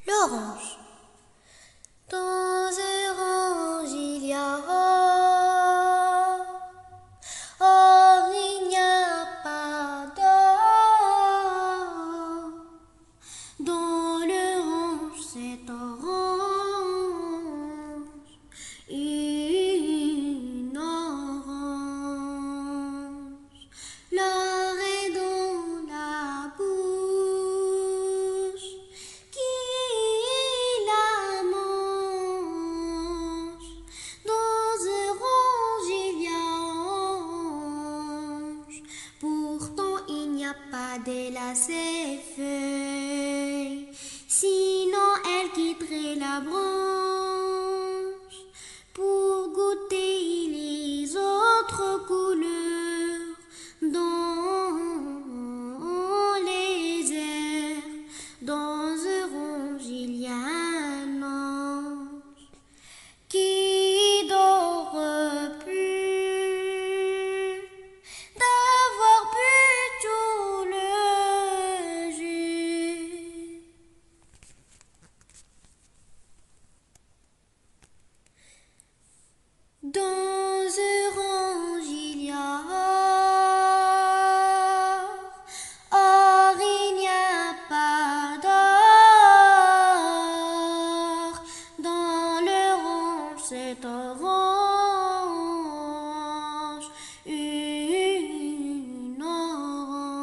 L'orange. Dans un orange il y a or, il n'y a pas d'or. Dans l'orange c'est orange, une orange. L'or est dans la bouche, qui la mange. Dans un orange il y a orange, pourtant il n'y a pas d'ailes à ses feuilles, sinon elle quitterait la branche pour goûter les autres couleurs dans les airs. Dans un orange il y a un ange qui dort plus d'avoir bu tout le jus. Dans un orange il y a or, il n'y a pas d'or. Dans l'orange c'est orange, une orange.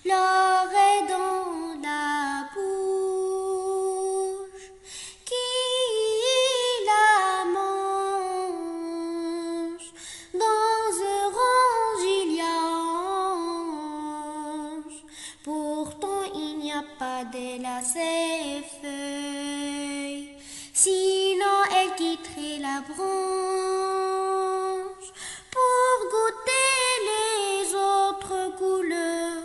L'or est dans la bouche, qui la mange. Dans un orange il y a orange, pourtant il n'y a pas d'ailes à ses feuilles, sinon elle quitterait la branche pour goûter les autres couleurs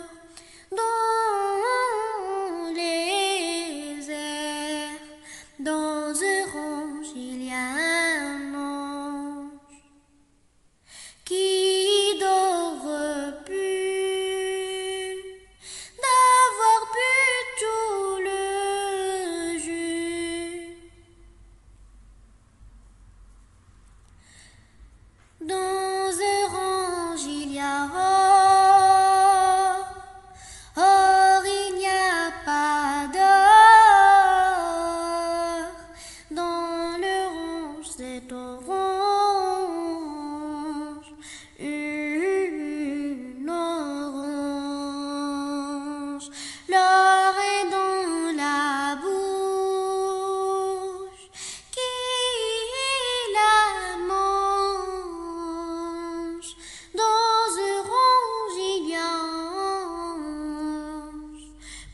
dans les airs. Dans un orange il y a un ange qui dort plus d'avoir bu tout le jus. Dans un orange il y a or, il n'y a pas d'or. Dans l'orange c'est orange, une orange. L'or est dans la bouche, qui la mange. Dans un orange il y a orange,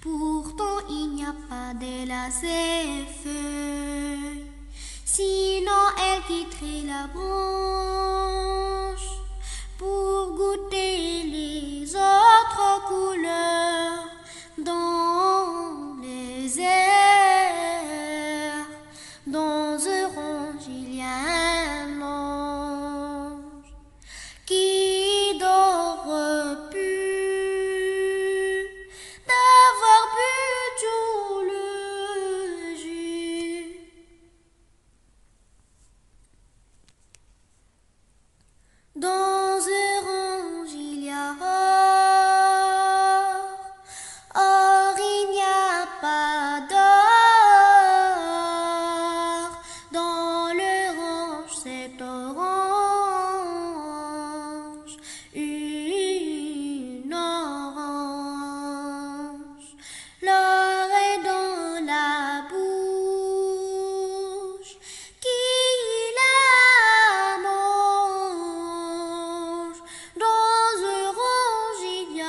pourtant il n'y a pas d'ailes à ses feuilles, sinon elle quitterait la branche pour goûter les autres couleurs dans les airs. Dans un orange il y a un ange qui dort plus d'avoir bu tout le jus. Dans un orange il y a or, il n'y a pas d'or. Dans l'orange c'est orange, une orange. L'or est dans la bouche, qui la mange. Dans un orange il y a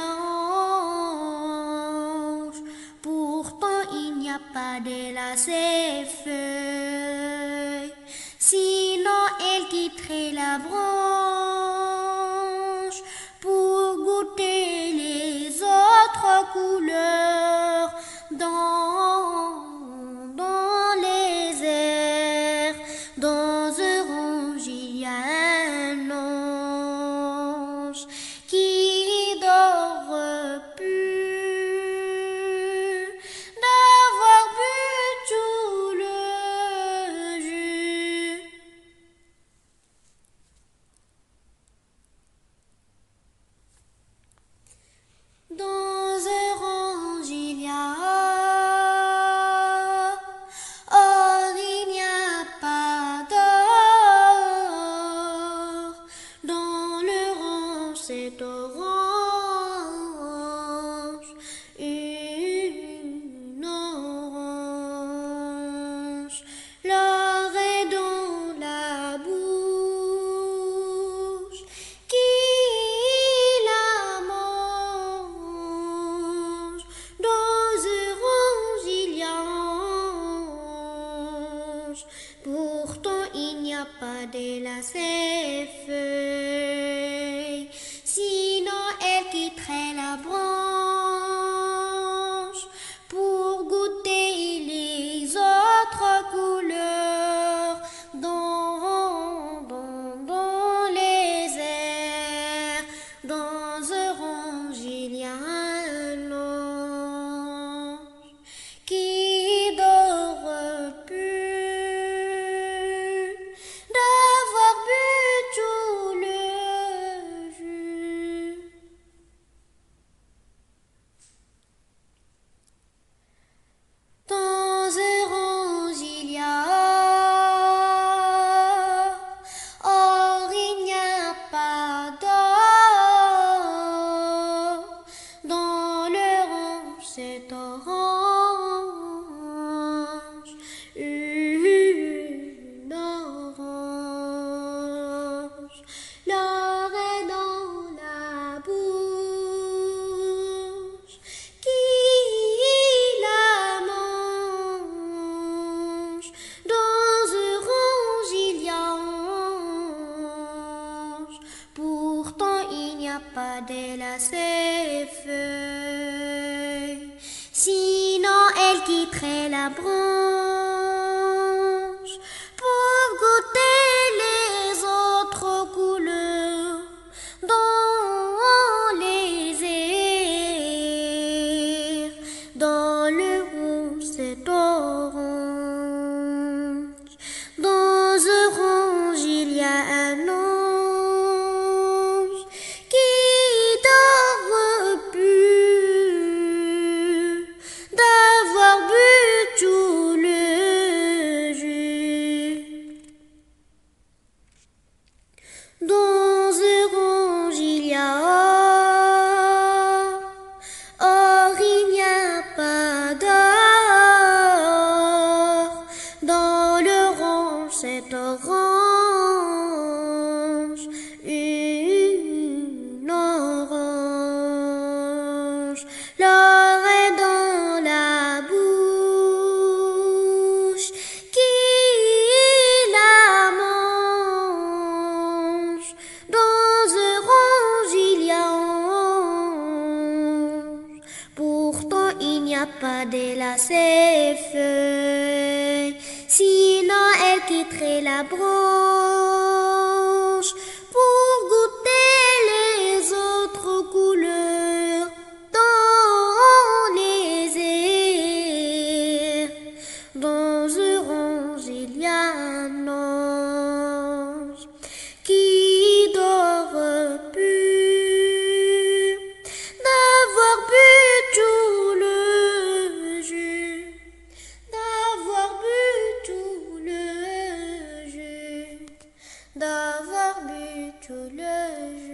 orange, pourtant il n'y a pas d'ailes à ses feuilles, sinon elle quitterait la branche pour goûter les autres couleurs dans les airs. Dans un orange il y a un ange qui dort plus pas de ses feuilles, sinon elle quitterait la branche pour goûter les autres couleurs dans les airs. Dans un range, il y a un ange qui dort plus d'avoir bu tout le jus. Dans un range, il y a or, il n'y a pas d'or. Dans le range, c'est orange, une orange. L'or est dans la bouche qui la mange. Dans un range, il y a ange, pourtant il n'y a pas d'elle à ses feuilles, sinon elle quitterait la branche pour goûter les autres couleurs dans les airs. Dans le rouge, c'est orange. Dans un range, il y a un ange qui dort plus d'avoir bu tout le jus. Dans un range, il y a or, il n'y a pas d'or. Dans le range, c'est orange, une orange. L'or est dans la bouche qui la mange. Dans un range, il y a ange, pourtant il n'y a pas d'elle à ses feuilles, sinon elle quitterait la branche pour goûter les autres couleurs dans les airs. Dans un range, il y a un ange qui dort plus d'avoir bu tout le jus, d'avoir bu tout le jus, d'avoir bu tout le jus.